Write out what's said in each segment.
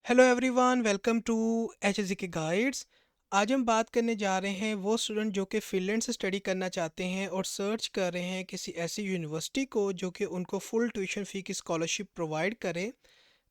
Hello everyone, welcome to H K guides. आज हम बात करने जा रहे हैं वो स्टूडेंट जो कि फिनलैंड से स्टडी करना चाहते हैं और सर्च कर रहे हैं किसी ऐसी यूनिवर्सिटी को जो कि उनको फुल ट्यूशन फ़ी की स्कॉलरशिप प्रोवाइड करे।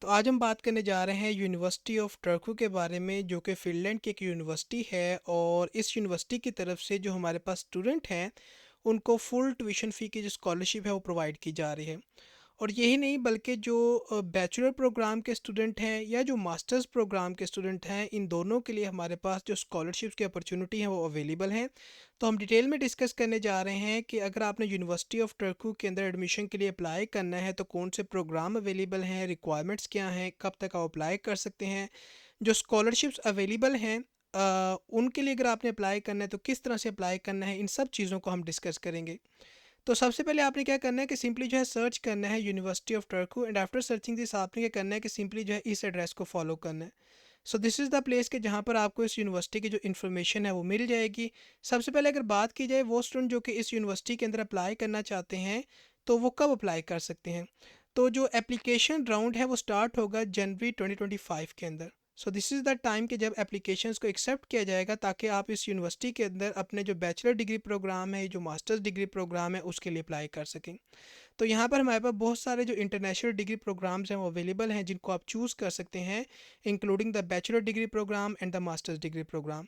तो आज हम बात करने जा रहे हैं यूनिवर्सिटी ऑफ टर्कू के बारे में, जो कि फ़िनलैंड की एक यूनिवर्सिटी है। और इस यूनिवर्सिटी की तरफ से जो हमारे पास स्टूडेंट हैं उनको फुल ट्यूशन फ़ी की जो स्कॉलरशिप है वो प्रोवाइड की जा रही है। और यही नहीं बल्कि जो बैचलर प्रोग्राम के स्टूडेंट हैं या जो मास्टर्स प्रोग्राम के स्टूडेंट हैं, इन दोनों के लिए हमारे पास जो स्कॉलरशिप्स की अपॉर्चुनिटी है वो अवेलेबल हैं। तो हम डिटेल में डिस्कस करने जा रहे हैं कि अगर आपने यूनिवर्सिटी ऑफ टर्कू के अंदर एडमिशन के लिए अप्लाई करना है तो कौन से प्रोग्राम अवेलेबल हैं, रिक्वायरमेंट्स क्या हैं, कब तक आप अप्लाई कर सकते हैं, जो स्कॉलरशिप्स अवेलेबल हैं उनके लिए अगर आपने अप्लाई करना है तो किस तरह से अप्लाई करना है, इन सब चीज़ों को हम डिस्कस करेंगे। तो सबसे पहले आपने क्या करना है कि सिंपली जो है सर्च करना है university of Turku, and after searching this आपने क्या करना है कि सिंपली जो है इस एड्रेस को फॉलो करना है। So this is the place के जहाँ पर आपको इस यूनिवर्सिटी की जो इन्फॉर्मेशन है वो मिल जाएगी। सबसे पहले अगर बात की जाए वो स्टूडेंट जो कि इस यूनिवर्सिटी के अंदर अप्लाई करना चाहते हैं तो वो कब अप्लाई कर सकते हैं। तो जो एप्लीकेशन राउंड है वो स्टार्ट होगा जनवरी 2025 के अंदर। So this is the time कि जब एप्लीकेशंस को एक्सेप्ट किया जाएगा ताकि आप इस यूनिवर्सिटी के अंदर अपने जो बैचलर डिग्री प्रोग्राम है, जो मास्टर्स डिग्री प्रोग्राम है, उसके लिए अप्लाई कर सकें। तो यहाँ पर हमारे पास बहुत सारे जो इंटरनेशनल डिग्री प्रोग्राम्स हैं वो अवेलेबल हैं जिनको आप चूज़ कर सकते हैं, including the bachelor degree programme and the masters degree programme.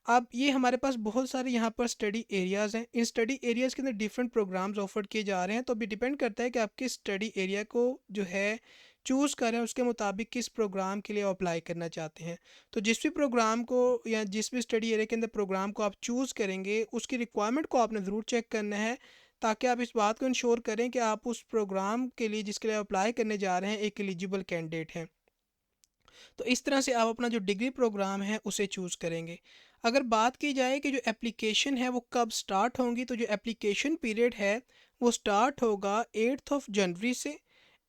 अब ये हमारे पास बहुत सारे यहाँ पर स्टडी एरियाज़ हैं। इन स्टडी एरियाज़ के अंदर डिफरेंट प्रोग्राम्स ऑफर किए जा रहे हैं, तो अभी डिपेंड करता है कि आप किस स्टडी एरिया को जो है चूज़ करें, उसके मुताबिक किस प्रोग्राम के लिए अप्लाई करना चाहते हैं। तो जिस भी प्रोग्राम को या जिस भी स्टडी एरिया के अंदर प्रोग्राम को आप चूज़ करेंगे उसकी रिक्वायरमेंट को आपने ज़रूर चेक करना है, ताकि आप इस बात को इंश्योर करें कि आप उस प्रोग्राम के लिए जिसके लिए अप्लाई करने जा रहे हैं एक एलिजिबल कैंडिडेट हैं। तो इस तरह से आप अपना जो डिग्री प्रोग्राम है उसे चूज़ करेंगे। अगर बात की जाए कि जो एप्लीकेशन है वो कब स्टार्ट होंगी, तो जो एप्लीकेशन पीरियड है वो स्टार्ट होगा 8th ऑफ जनवरी से,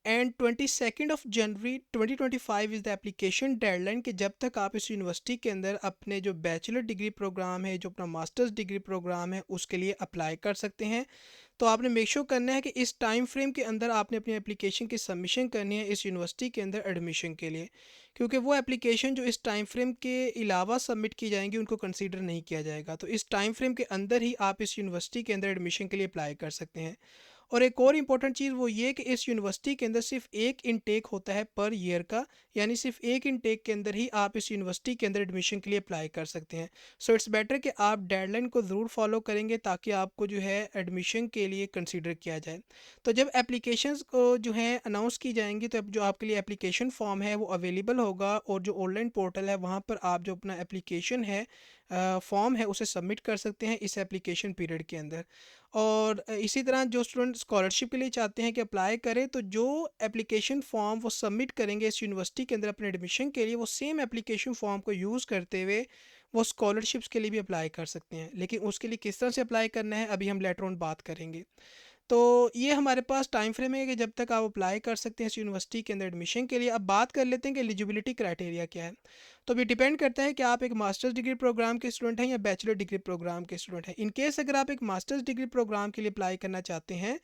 and 22nd of January 2025 is the application deadline कि जब तक आप इस यूनिवर्सिटी के अंदर अपने जो बैचलर डिग्री प्रोग्राम है, जो अपना मास्टर्स डिग्री प्रोग्राम है, उसके लिए अप्लाई कर सकते हैं। तो आपने मेक श्योर करना है कि इस टाइम फ्रेम के अंदर आपने अपनी एप्लीकेशन की सबमिशन करनी है इस यूनिवर्सिटी के अंदर एडमिशन के लिए, क्योंकि वो एप्लीकेशन जो इस टाइम फ्रेम के अलावा सबमिट की जाएंगी उनको कंसीडर नहीं किया जाएगा। तो इस टाइम फ्रेम के अंदर ही आप इस यूनिवर्सिटी के अंदर एडमिशन के लिए अप्लाई कर सकते हैं। और एक और इम्पॉर्टेंट चीज़ वो ये कि इस यूनिवर्सिटी के अंदर सिर्फ एक इनटेक होता है पर ईयर का, यानी सिर्फ एक इनटेक के अंदर ही आप इस यूनिवर्सिटी के अंदर एडमिशन के लिए अप्लाई कर सकते हैं। सो इट्स बेटर कि आप डेडलाइन को ज़रूर फॉलो करेंगे ताकि आपको जो है एडमिशन के लिए कंसीडर किया जाए। तो जब एप्लीकेशंस को जो है अनाउंस की जाएंगी तो जो आपके लिए एप्लीकेशन फॉर्म है वो अवेलेबल होगा, और जो ऑनलाइन पोर्टल है वहाँ पर आप जो अपना एप्लीकेशन है फॉर्म है उसे सबमिट कर सकते हैं इस एप्लीकेशन पीरियड के अंदर। और इसी तरह जो स्टूडेंट स्कॉलरशिप के लिए चाहते हैं कि अप्लाई करें, तो जो एप्लीकेशन फॉर्म वो सबमिट करेंगे इस यूनिवर्सिटी के अंदर अपने एडमिशन के लिए, वो सेम एप्लीकेशन फॉर्म को यूज़ करते हुए वो स्कॉलरशिप्स के लिए भी अप्लाई कर सकते हैं। लेकिन उसके लिए किस तरह से अप्लाई करना है अभी हम लेटर ऑन बात करेंगे। तो ये हमारे पास टाइम फ्रेम है कि जब तक आप अप्लाई कर सकते हैं इस यूनिवर्सिटी के अंदर एडमिशन के लिए। अब बात कर लेते हैं कि एलिजिबिलिटी क्राइटेरिया क्या है। तो अभी डिपेंड करता है कि आप एक मास्टर्स डिग्री प्रोग्राम के स्टूडेंट हैं या बैचलर डिग्री प्रोग्राम के स्टूडेंट हैं। इन केस अगर आप एक मास्टर्स डिग्री प्रोग्राम के लिए अप्लाई करना चाहते हैं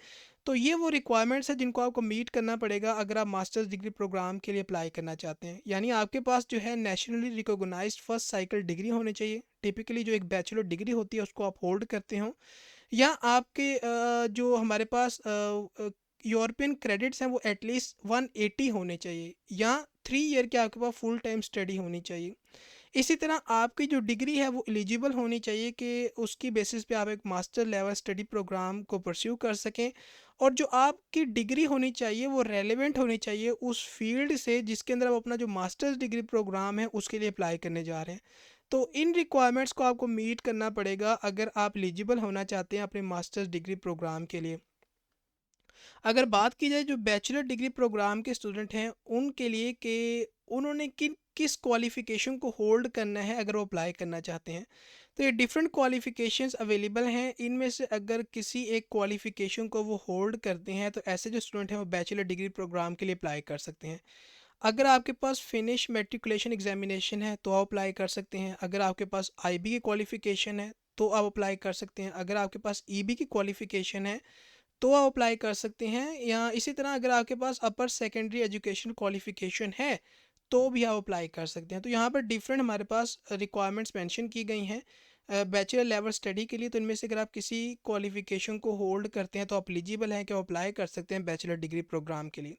तो ये वो रिक्वायरमेंट्स है जिनको आपको मीट करना पड़ेगा अगर आप मास्टर्स डिग्री प्रोग्राम के लिए अप्लाई करना चाहते हैं। यानी आपके पास जो है nationally recognised first cycle degree होनी चाहिए, टिपिकली जो एक बैचलर डिग्री होती है उसको आप होल्ड करते हो, या आपके जो हमारे पास यूरोपियन क्रेडिट्स हैं वो एटलीस्ट 180 होने चाहिए, या 3 ईयर के आपके पास फुल टाइम स्टडी होनी चाहिए। इसी तरह आपकी जो डिग्री है वो एलिजिबल होनी चाहिए कि उसकी बेसिस पे आप एक मास्टर लेवल स्टडी प्रोग्राम को परस्यू कर सकें, और जो आपकी डिग्री होनी चाहिए वो रेलेवेंट होनी चाहिए उस फील्ड से जिसके अंदर आप अपना जो मास्टर्स डिग्री प्रोग्राम है उसके लिए अप्लाई करने जा रहे हैं। तो इन रिक्वायरमेंट्स को आपको मीट करना पड़ेगा अगर आप एलिजिबल होना चाहते हैं अपने मास्टर्स डिग्री प्रोग्राम के लिए। अगर बात की जाए जो बैचलर डिग्री प्रोग्राम के स्टूडेंट हैं उनके लिए कि उन्होंने किस क्वालिफ़िकेशन को होल्ड करना है अगर वो अप्लाई करना चाहते हैं, तो ये डिफरेंट क्वालिफ़िकेशंस अवेलेबल हैं। इनमें से अगर किसी एक क्वालिफ़िकेशन को वो होल्ड करते हैं तो ऐसे जो स्टूडेंट हैं वो बैचलर डिग्री प्रोग्राम के लिए अप्लाई कर सकते हैं। अगर आपके पास फिनिश मेट्रिकुलेशन एग्जामिनेशन है तो आप अप्लाई कर सकते हैं। अगर आपके पास आईबी की क्वालिफ़िकेशन है तो आप अप्लाई कर सकते हैं। अगर आपके पास ईबी की क्वालिफ़िकेशन है तो आप अप्लाई कर सकते हैं। या इसी तरह अगर आपके पास अपर सेकेंडरी एजुकेशन क्वालिफिकेशन है तो भी आप अप्लाई कर सकते हैं। तो यहाँ पर डिफरेंट हमारे पास रिक्वायरमेंट्स मेंशन की गई हैं बैचलर लेवल स्टडी के लिए। तो इनमें से अगर आप किसी क्वालिफ़िकेशन को होल्ड करते हैं तो आप एलिजिबल हैं कि आप अप्लाई कर सकते हैं बैचलर डिग्री प्रोग्राम के लिए।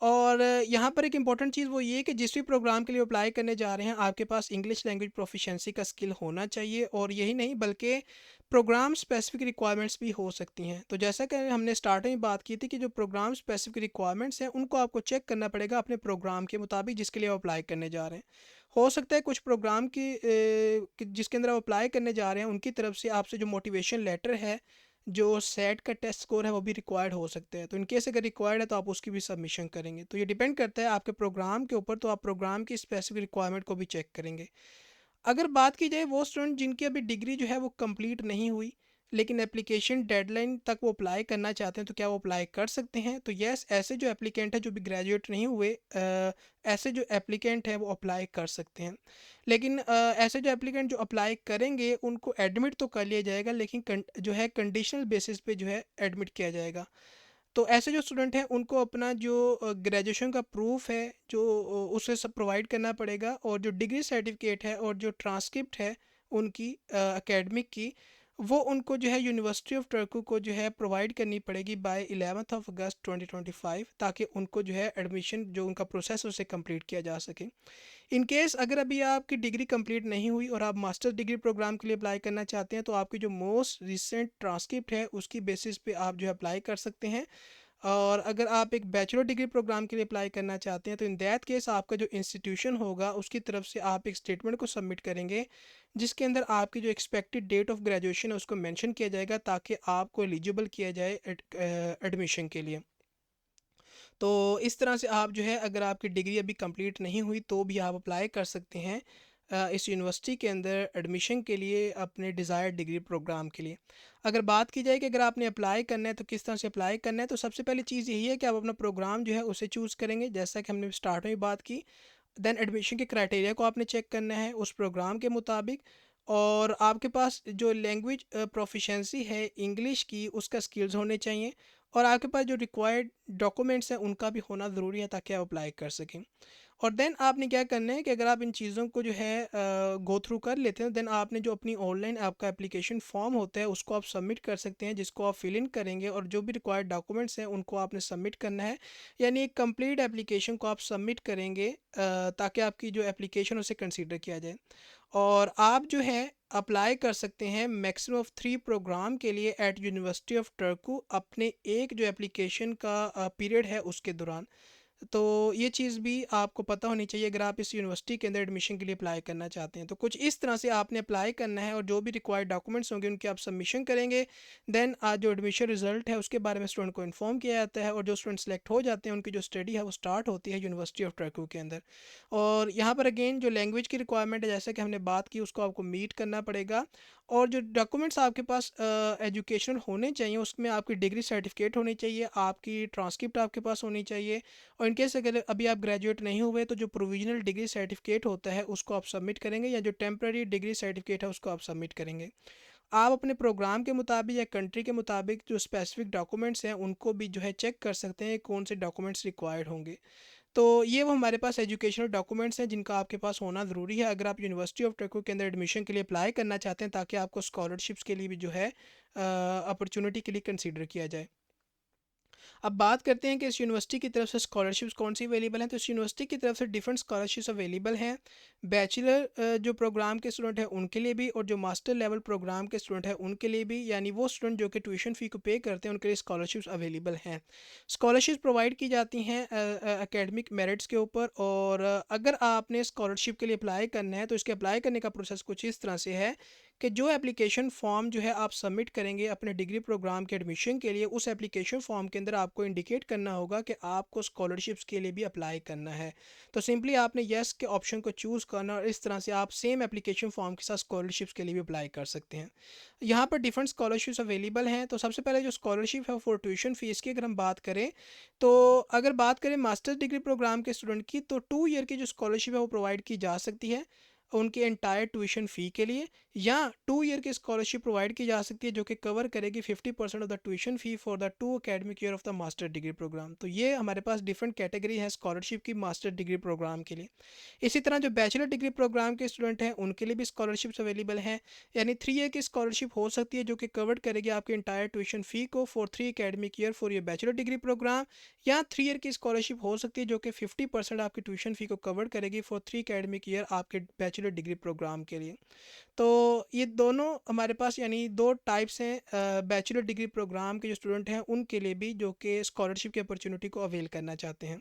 और यहाँ पर एक इम्पॉर्टेंट चीज़ वो ये कि जिस भी प्रोग्राम के लिए अप्लाई करने जा रहे हैं आपके पास इंग्लिश लैंग्वेज प्रोफिशिएंसी का स्किल होना चाहिए। और यही नहीं बल्कि प्रोग्राम स्पेसिफिक रिक्वायरमेंट्स भी हो सकती हैं। तो जैसा कि हमने स्टार्टिंग में बात की थी कि जो प्रोग्राम स्पेसिफिक रिक्वायरमेंट्स हैं उनको आपको चेक करना पड़ेगा अपने प्रोग्राम के मुताबिक जिसके लिए आप अप्लाई करने जा रहे हैं। हो सकता है कुछ प्रोग्राम जिसके अंदर आप अप्लाई करने जा रहे हैं उनकी तरफ से आपसे जो मोटिवेशन लेटर है, जो सेट का टेस्ट स्कोर है वो भी रिक्वायर्ड हो सकते हैं। तो इन केस अगर रिक्वायर्ड है तो आप उसकी भी सबमिशन करेंगे। तो ये डिपेंड करता है आपके प्रोग्राम के ऊपर, तो आप प्रोग्राम की स्पेसिफिक रिक्वायरमेंट को भी चेक करेंगे। अगर बात की जाए वो स्टूडेंट जिनकी अभी डिग्री जो है वो कंप्लीट नहीं हुई लेकिन एप्लीकेशन डेडलाइन तक वो अप्लाई करना चाहते हैं, तो क्या वो अप्लाई कर सकते हैं? तो यस, ऐसे जो एप्लीकेंट है जो भी ग्रेजुएट नहीं हुए, ऐसे जो एप्लीकेंट है वो अप्लाई कर सकते हैं। लेकिन ऐसे जो एप्लीकेंट जो अप्लाई करेंगे उनको एडमिट तो कर लिया जाएगा, लेकिन जो है कंडीशनल बेसिस पे जो है एडमिट किया जाएगा। तो ऐसे जो स्टूडेंट हैं उनको अपना जो ग्रेजुएशन का प्रूफ है जो उसे सब प्रोवाइड करना पड़ेगा, और जो डिग्री सर्टिफिकेट है और जो ट्रांसक्रिप्ट है उनकी एकेडमिक की, वो उनको जो है यूनिवर्सिटी ऑफ टर्कू को जो है प्रोवाइड करनी पड़ेगी बाय 11 अगस्त 2025, ताकि उनको जो है एडमिशन जो उनका प्रोसेस उसे कंप्लीट किया जा सके। इन केस अगर अभी आपकी डिग्री कंप्लीट नहीं हुई और आप मास्टर डिग्री प्रोग्राम के लिए अप्लाई करना चाहते हैं, तो आपकी जो मोस्ट रिसेंट ट्रांसक्रिप्ट है उसकी बेसिस पे आप जो है अप्लाई कर सकते हैं। और अगर आप एक बैचलर डिग्री प्रोग्राम के लिए अप्लाई करना चाहते हैं तो इन दैट केस आपका जो इंस्टीट्यूशन होगा उसकी तरफ से आप एक स्टेटमेंट को सबमिट करेंगे जिसके अंदर आपकी जो एक्सपेक्टेड डेट ऑफ ग्रेजुएशन है उसको मेंशन किया जाएगा, ताकि आपको एलिजिबल किया जाए एडमिशन के लिए। तो इस तरह से आप जो है अगर आपकी डिग्री अभी कंप्लीट नहीं हुई तो भी आप अप्लाई कर सकते हैं इस यूनिवर्सिटी के अंदर एडमिशन के लिए अपने डिज़ायर्ड डिग्री प्रोग्राम के लिए। अगर बात की जाए कि अगर आपने अप्लाई करना है तो किस तरह से अप्लाई करना है, तो सबसे पहली चीज़ यही है कि आप अपना प्रोग्राम जो है उसे चूज़ करेंगे जैसा कि हमने स्टार्ट में बात की। देन एडमिशन के क्राइटेरिया को आपने चेक करना है उस प्रोग्राम के मुताबिक। और आपके पास जो लैंग्वेज प्रोफिशेंसी है इंग्लिश की उसका स्किल्स होने चाहिए, और आपके पास जो रिक्वायर्ड डॉक्यूमेंट्स हैं उनका भी होना ज़रूरी है ताकि आप अप्लाई कर सकें। और देन आपने क्या करना है कि अगर आप इन चीज़ों को जो है गो थ्रू कर लेते हैं, देन आपने जो अपनी ऑनलाइन आपका एप्लीकेशन फॉर्म होता है उसको आप सबमिट कर सकते हैं, जिसको आप फिल इन करेंगे और जो भी रिक्वायर्ड डॉक्यूमेंट्स हैं उनको आपने सबमिट करना है। यानी एक कंप्लीट एप्लीकेशन को आप सबमिट करेंगे ताकि आपकी जो एप्लीकेशन उसे कंसीडर किया जाए। और आप जो है अप्लाई कर सकते हैं मैक्सिमम ऑफ 3 प्रोग्राम के लिए एट यूनिवर्सिटी ऑफ टर्कू अपने एक जो एप्लीकेशन का पीरियड है उसके दौरान। तो ये चीज़ भी आपको पता होनी चाहिए अगर आप इस यूनिवर्सिटी के अंदर एडमिशन के लिए अप्लाई करना चाहते हैं। तो कुछ इस तरह से आपने अप्लाई करना है और जो भी रिक्वायर्ड डॉक्यूमेंट्स होंगे उनकी आप सबमिशन करेंगे। देन आज जो एडमिशन रिजल्ट है उसके बारे में स्टूडेंट को इन्फॉर्म किया जाता है, और जो स्टूडेंट सेलेक्ट हो जाते हैं उनकी जो स्टडी है वो स्टार्ट होती है यूनिवर्सिटी ऑफ टर्कू के अंदर। और यहाँ पर अगेन जो लैंग्वेज की रिक्वायरमेंट है जैसा कि हमने बात की उसको आपको मीट करना पड़ेगा। और जो डॉक्यूमेंट्स आपके पास एजुकेशनल होने चाहिए उसमें आपकी डिग्री सर्टिफिकेट होनी चाहिए, आपकी ट्रांसक्रिप्ट आपके पास होनी चाहिए। और इनकेस अगर अभी आप ग्रेजुएट नहीं हुए तो जो प्रोविजनल डिग्री सर्टिफिकेट होता है उसको आप सबमिट करेंगे, या जो टेम्प्रेरी डिग्री सर्टिफिकेट है उसको आप सबमिट करेंगे। आप अपने प्रोग्राम के मुताबिक या कंट्री के मुताबिक जो स्पेसिफिक डॉक्यूमेंट्स हैं उनको भी जो है चेक कर सकते हैं कौन से डॉक्यूमेंट्स रिक्वायर्ड होंगे। तो ये वो हमारे पास एजुकेशनल डॉक्यूमेंट्स हैं जिनका आपके पास होना ज़रूरी है अगर आप यूनिवर्सिटी ऑफ टर्कू के अंदर एडमिशन के लिए अप्लाई करना चाहते हैं, ताकि आपको स्कॉलरशिप्स के लिए भी जो है अपॉर्चुनिटी के लिए कंसीडर किया जाए। अब बात करते हैं कि इस यूनिवर्सिटी की तरफ से स्कॉलरशिप्स कौन सी अवेलेबल हैं। तो इस यूनिवर्सिटी की तरफ से डिफरेंट स्कॉलरशिप्स अवेलेबल हैं। बैचलर जो प्रोग्राम के स्टूडेंट हैं उनके लिए भी, और जो मास्टर लेवल प्रोग्राम के स्टूडेंट हैं उनके लिए भी, यानी वो स्टूडेंट जो कि ट्यूशन फ़ी को पे करते हैं उनके लिए स्कॉलरशिप्स अवेलेबल हैं। स्कॉलरशिप प्रोवाइड की जाती हैं एकेडमिक मेरिट्स के ऊपर। और अगर आपने स्कॉलरशिप के लिए अप्लाई करना है तो इसके अप्लाई करने का प्रोसेस कुछ इस तरह से है कि जो एप्लीकेशन फ़ॉर्म जो है आप सबमिट करेंगे अपने डिग्री प्रोग्राम के एडमिशन के लिए, उस एप्लीकेशन फ़ॉर्म के अंदर आपको इंडिकेट करना होगा कि आपको स्कॉलरशिप्स के लिए भी अप्लाई करना है। तो सिंपली आपने येस के ऑप्शन को चूज़ करना, और इस तरह से आप सेम एप्लीकेशन फ़ॉर्म के साथ स्कॉलरशिप्स के लिए भी अप्लाई कर सकते हैं। यहाँ पर डिफरेंट स्कॉलरशिप्स अवेलेबल हैं। तो सबसे पहले जो स्कॉलरशिप है फॉर ट्यूशन फ़ीस की अगर हम बात करें, तो अगर बात करें मास्टर्स डिग्री प्रोग्राम के स्टूडेंट की, तो 2 ईयर की जो स्कॉलरशिप है वो प्रोवाइड की जा सकती है उनके एंटायर ट्यूशन फ़ी के लिए। या 2 ईयर की स्कॉलरशिप प्रोवाइड की जा सकती है जो कि कवर करेगी 50% of the tuition fee for the 2 academic year of the master degree programme. तो ये हमारे पास डिफरेंट कैटेगरी है स्कॉलरशिप की मास्टर डिग्री प्रोग्राम के लिए। इसी तरह जो बैचलर डिग्री प्रोग्राम के स्टूडेंट हैं उनके लिए भी स्कॉलरशिप्स अवेलेबल हैं, यानी 3 ईयर की स्कॉलरशिप हो सकती है जो कि कवर करेगी आपके इंटायर ट्यूशन फ़ी को for 3 academic year for your bachelor degree programme. या 3 ईयर की स्कॉलरशिप हो सकती है जो कि 50% आपकी ट्यूशन फ़ी को कवर करेगी फॉर 3 एकेडमिक ईयर आपके बैचलर डिग्री प्रोग्राम के लिए। तो ये दोनों हमारे पास यानी दो टाइप्स हैं बैचलर डिग्री प्रोग्राम के जो स्टूडेंट हैं उनके लिए भी, जो कि स्कॉलरशिप की अपॉर्चुनिटी को अवेल करना चाहते हैं।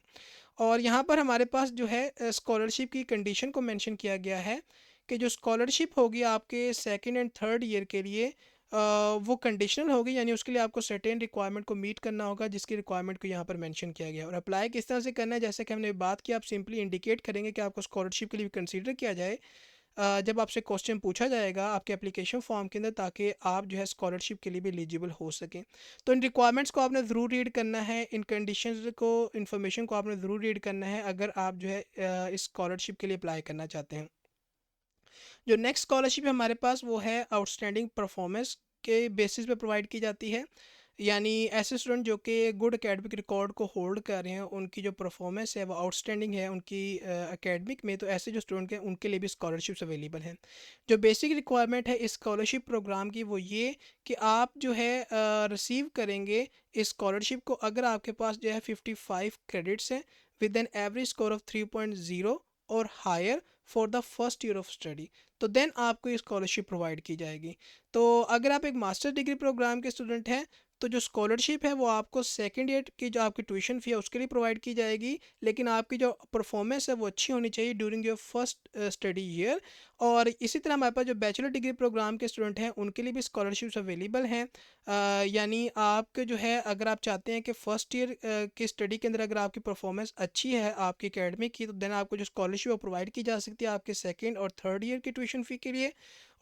और यहाँ पर हमारे पास जो है स्कॉलरशिप की कंडीशन को मेंशन किया गया है कि जो स्कॉलरशिप होगी आपके सेकंड एंड थर्ड ईयर के लिए वो कंडीशनल होगी, यानी उसके लिए आपको सर्टेन रिक्वायरमेंट को मीट करना होगा जिसकी रिक्वायरमेंट को यहाँ पर मेंशन किया गया है। और अप्लाई किस तरह से करना है, जैसे कि हमने बात की, आप सिंपली इंडिकेट करेंगे कि आपको स्कॉलरशिप के लिए कंसीडर किया जाए जब आपसे क्वेश्चन पूछा जाएगा आपके एप्लीकेशन फॉर्म के अंदर, ताकि आप जो है स्कॉलरशिप के लिए भी एलिजिबल हो सकें। तो इन रिक्वायरमेंट्स को आपने ज़रूर रीड करना है, इन कंडीशंस को, इन्फॉर्मेशन को आपने ज़रूर रीड करना है अगर आप जो है इस स्कॉलरशिप के लिए अप्लाई करना चाहते हैं। जो नेक्स्ट स्कॉलरशिप है हमारे पास वो है आउटस्टैंडिंग परफॉर्मेंस के बेसिस पे प्रोवाइड की जाती है, यानी ऐसे स्टूडेंट जो कि गुड एकेडमिक रिकॉर्ड को होल्ड कर रहे हैं, उनकी जो परफॉर्मेंस है वो आउटस्टैंडिंग है उनकी एकेडमिक में, तो ऐसे जो स्टूडेंट हैं उनके लिए भी स्कॉलरशिप्स अवेलेबल हैं। जो बेसिक रिक्वायरमेंट है इस स्कॉलरशिप प्रोग्राम की वो ये कि आप जो है रिसीव करेंगे इस स्कॉलरशिप को अगर आपके पास जो है 55 क्रेडिट्स हैं with an average score of 3.0 और higher for the first year of study, तो देन आपको ये स्कॉलरशिप प्रोवाइड की जाएगी। तो अगर आप एक मास्टर डिग्री प्रोग्राम के स्टूडेंट हैं तो जो स्कॉलरशिप है वो आपको सेकंड ईयर की जो आपकी ट्यूशन फ़ी है उसके लिए प्रोवाइड की जाएगी, लेकिन आपकी जो परफॉर्मेंस है वो अच्छी होनी चाहिए during your first study year. और इसी तरह हमारे पास जो बैचलर डिग्री प्रोग्राम के स्टूडेंट हैं उनके लिए भी स्कॉलरशिप्स अवेलेबल हैं। यानी आपके जो है अगर आप चाहते हैं कि फ़र्स्ट ईयर की स्टडी के अंदर अगर आपकी परफॉर्मेंस अच्छी है आपकी एकेडमिक की, तो देन आपको जो स्कॉलरशिप वो प्रोवाइड की जा सकती है आपके सेकेंड और थर्ड ईयर की ट्यूशन फ़ी के लिए।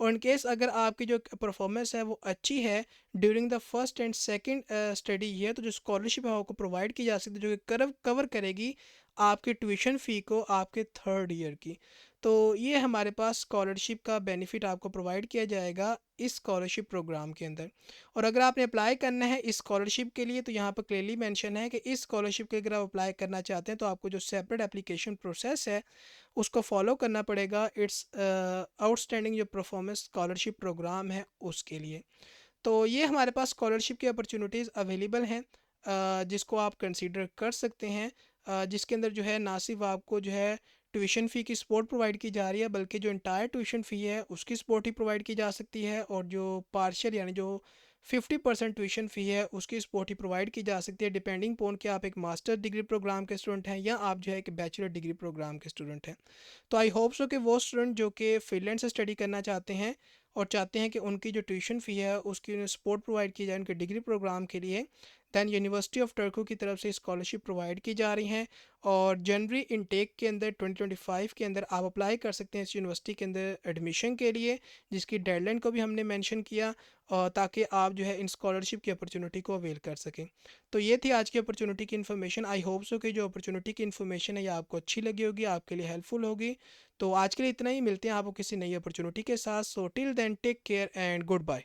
और इन केस अगर आपकी जो परफॉर्मेंस है वो अच्छी है during the first and second study year, तो जो स्कॉलरशिप है आपको प्रोवाइड की जा सकती है जो कि कवर करेगी आपकी ट्यूशन फ़ी को आपके थर्ड ईयर की। तो ये हमारे पास स्कॉलरशिप का बेनिफिट आपको प्रोवाइड किया जाएगा इस स्कॉलरशिप प्रोग्राम के अंदर। और अगर आपने अप्लाई करना है इस स्कॉलरशिप के लिए तो यहाँ पर क्लियरली मेंशन है कि इस स्कॉलरशिप के अगर आप अप्लाई करना चाहते हैं तो आपको जो सेपरेट एप्लीकेशन प्रोसेस है उसको फॉलो करना पड़ेगा इट्स आउटस्टैंडिंग जो परफॉर्मेंस स्कॉलरशिप प्रोग्राम है उसके लिए। तो ये हमारे पास स्कॉलरशिप की अपॉर्चुनिटीज़ अवेलेबल हैं जिसको आप कंसीडर कर सकते हैं, जिसके अंदर जो है ना सिर्फ आपको जो है ट्यूशन फ़ी की सपोर्ट प्रोवाइड की जा रही है बल्कि जो इंटायर ट्यूशन फ़ी है उसकी सपोर्ट ही प्रोवाइड की जा सकती है, और जो पार्शियल यानी जो 50% ट्यूशन फ़ी है उसकी सपोर्ट ही प्रोवाइड की जा सकती है डिपेंडिंग पोन कि आप एक मास्टर डिग्री प्रोग्राम के स्टूडेंट हैं या आप जो है एक बैचलर डिग्री प्रोग्राम के स्टूडेंट हैं। तो आई होप सो कि वो स्टूडेंट जो कि फिनलैंड से स्टडी करना चाहते हैं और चाहते हैं कि उनकी जो ट्यूशन फ़ी है उसकी उन्हें सपोर्ट प्रोवाइड की जाए उनके डिग्री प्रोग्राम के लिए, दैन यूनिवर्सिटी ऑफ टर्कू की तरफ से स्कॉलरशिप प्रोवाइड की जा रही हैं। और जनवरी इनटेक के अंदर 2025 के अंदर आप अप्लाई कर सकते हैं इस यूनिवर्सिटी के अंदर एडमिशन के लिए, जिसकी डेडलाइन को भी हमने मेंशन किया ताकि आप जो है इन स्कॉलरशिप की अपॉर्चुनिटी को अवेल कर सकें। तो ये थी आज की अपॉर्चुनिटी की इन्फॉर्मेशन। आई होप सो कि जो अपॉर्चुनिटी की इन्फॉर्मेशन है ये आपको अच्छी लगी होगी, आपके लिए हेल्पफुल होगी। तो आज के लिए इतना ही, मिलते हैं आपको किसी नई अपॉर्चुनिटी के साथ। So till then take care and good bye.